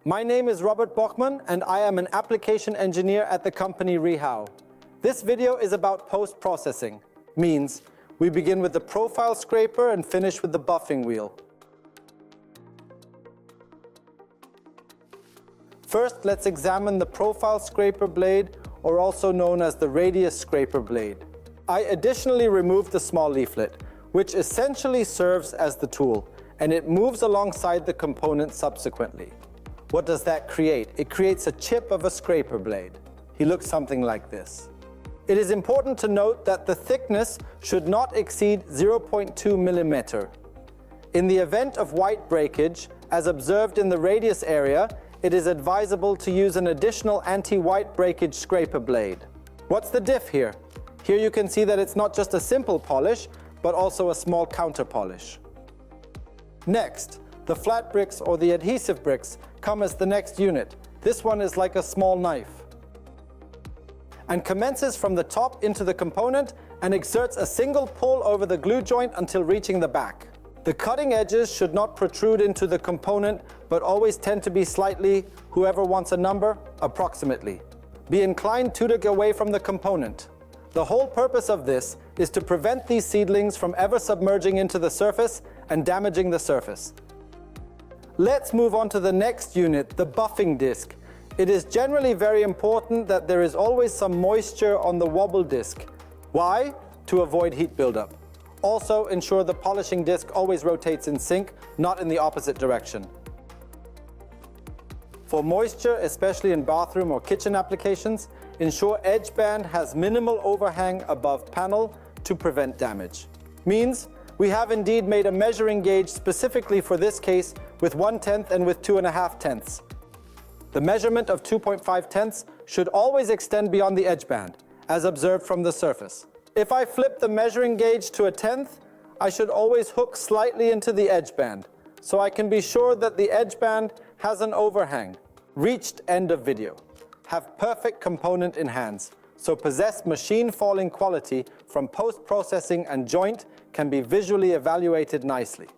My name is Robert Bochmann and I am an application engineer at the company Rihau. This video is about post-processing. Means we begin with the profile scraper and finish with the buffing wheel. First, let's examine the profile scraper blade, or also known as the radius scraper blade. I additionally removed the small leaflet, which essentially serves as the tool, and it moves alongside the component subsequently. What does that create? It creates a chip of a scraper blade. He looks something like this. It is important to note that the thickness should not exceed 0.2 millimeter. In the event of white breakage, as observed in the radius area, it is advisable to use an additional anti-white breakage scraper blade. What's the diff here? Here you can see that it's not just a simple polish, but also a small counter polish. Next, the flat bricks or the adhesive bricks come as the next unit. This one is like a small knife and commences from the top into the component and exerts a single pull over the glue joint until reaching the back. The cutting edges should not protrude into the component, but always tend to be slightly, whoever wants a number, approximately. Be inclined 2 deg away from the component. The whole purpose of this is to prevent these seedlings from ever submerging into the surface and damaging the surface. Let's move on to the next unit, the buffing disc. It is generally very important that there is always some moisture on the wobble disc. Why? To avoid heat buildup. Also, ensure the polishing disc always rotates in sync, not in the opposite direction. For moisture, especially in bathroom or kitchen applications, ensure edge band has minimal overhang above panel to prevent damage. Means we have indeed made a measuring gauge specifically for this case with 1/10 and with 2.5 tenths. The measurement of 2.5 tenths should always extend beyond the edge band, as observed from the surface. If I flip the measuring gauge to 1/10, I should always hook slightly into the edge band, so I can be sure that the edge band has an overhang. Reached end of video. Have perfect component in hands, so possess machine falling quality from post-processing and joint can be visually evaluated nicely.